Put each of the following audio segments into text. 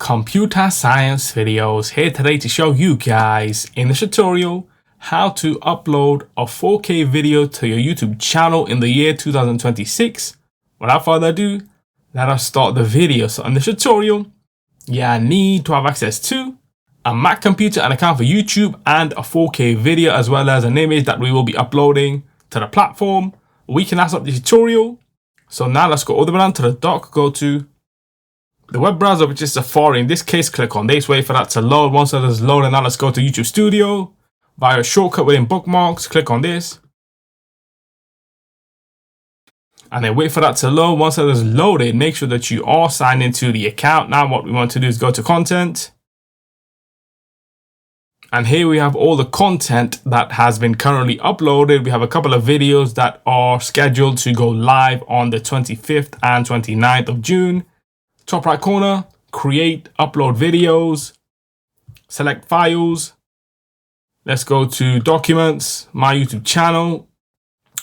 Computer Science Videos here today to show you guys in this tutorial how to upload a 4K video to your YouTube channel in the year 2026. Without further ado, let us start the video. So in this tutorial, you need to have access to a Mac computer, an account for YouTube, and a 4K video, as well as an image that we will be uploading to the platform. We can set up the tutorial. So now let's go all the way down to the dock, go to the web browser, which is Safari. In this case, click on this, wait for that to load. Once that is loaded, now let's go to YouTube Studio. Via a shortcut within bookmarks, click on this. And then wait for that to load. Once that is loaded, make sure that you are signed into the account. Now what we want to do is go to content. And here we have all the content that has been currently uploaded. We have a couple of videos that are scheduled to go live on the 25th and 29th of June. Top right corner, create, upload videos, select files. Let's go to documents, my YouTube channel.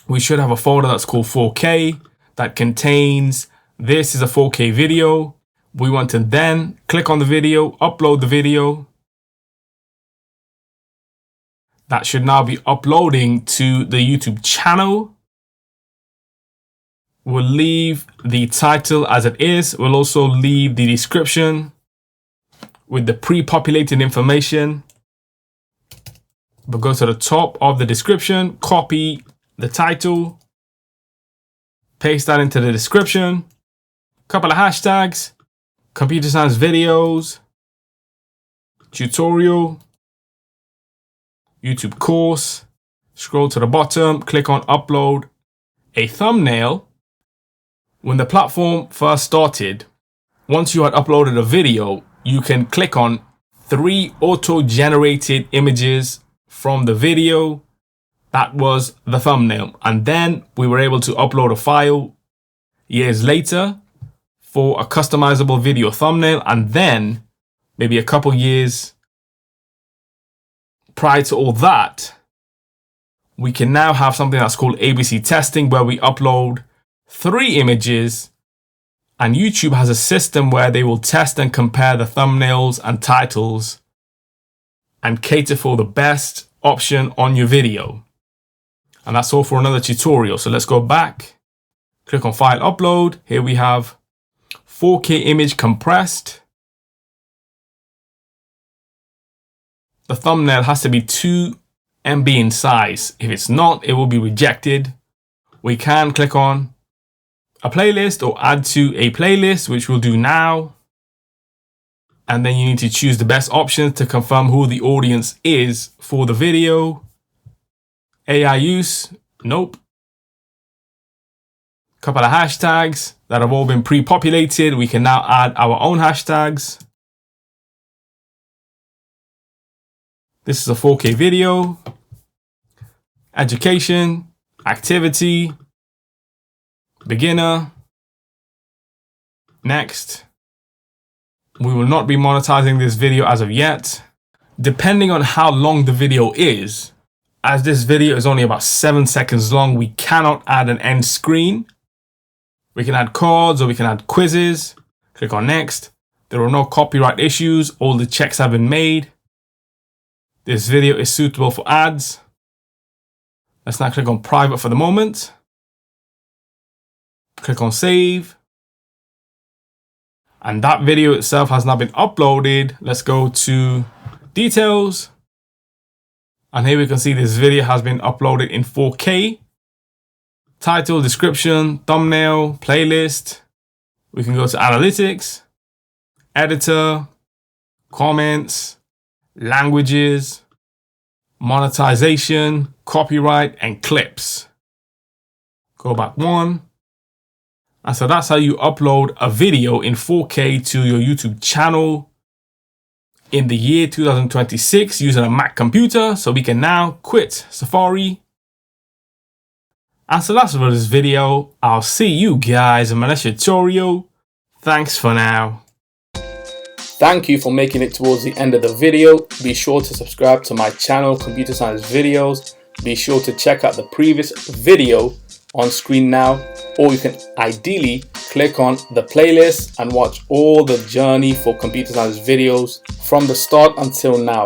We should have a folder that's called 4K that contains, this is a 4K video. We want to then click on the video, upload the video. That should now be uploading to the YouTube channel. We'll leave the title as it is. We'll also leave the description with the pre-populated information. We'll go to the top of the description, copy the title, paste that into the description, couple of hashtags, computer science videos, tutorial, YouTube course, scroll to the bottom, click on upload a thumbnail. When the platform first started, once you had uploaded a video, you can click on 3 auto-generated images from the video. That was the thumbnail. And then we were able to upload a file years later for a customizable video thumbnail. And then maybe a couple years prior to all that, we can now have something that's called ABC testing, where we upload 3 images, and YouTube has a system where they will test and compare the thumbnails and titles and cater for the best option on your video. And that's all for another tutorial. So let's go back, click on file upload. Here we have 4K image compressed. The thumbnail has to be 2 MB in size. If it's not, it will be rejected. We can click on a playlist or add to a playlist, which we'll do now. And then you need to choose the best options to confirm who the audience is for the video. AI use, nope. Couple of hashtags that have all been pre-populated. We can now add our own hashtags. This is a 4K video. Education, activity, beginner, next. We will not be monetizing this video as of yet. Depending on how long the video is, as this video is only about 7 seconds long, we cannot add an end screen. We can add cards or we can add quizzes. Click on next. There are no copyright issues. All the checks have been made. This video is suitable for ads. Let's now click on private for the moment. Click on save. And that video itself has now been uploaded. Let's go to details. And here we can see this video has been uploaded in 4K. Title, description, thumbnail, playlist. We can go to analytics, editor, comments, languages, monetization, copyright, and clips. Go back one. And so that's how you upload a video in 4K to your YouTube channel in the year 2026 using a Mac computer. So we can now quit Safari. And so that's for this video. I'll see you guys in my next tutorial. Thanks for now. Thank you for making it towards the end of the video. Be sure to subscribe to my channel, Computer Science Videos. Be sure to check out the previous video on screen now, or you can ideally click on the playlist and watch all the journey for computer science videos from the start until now.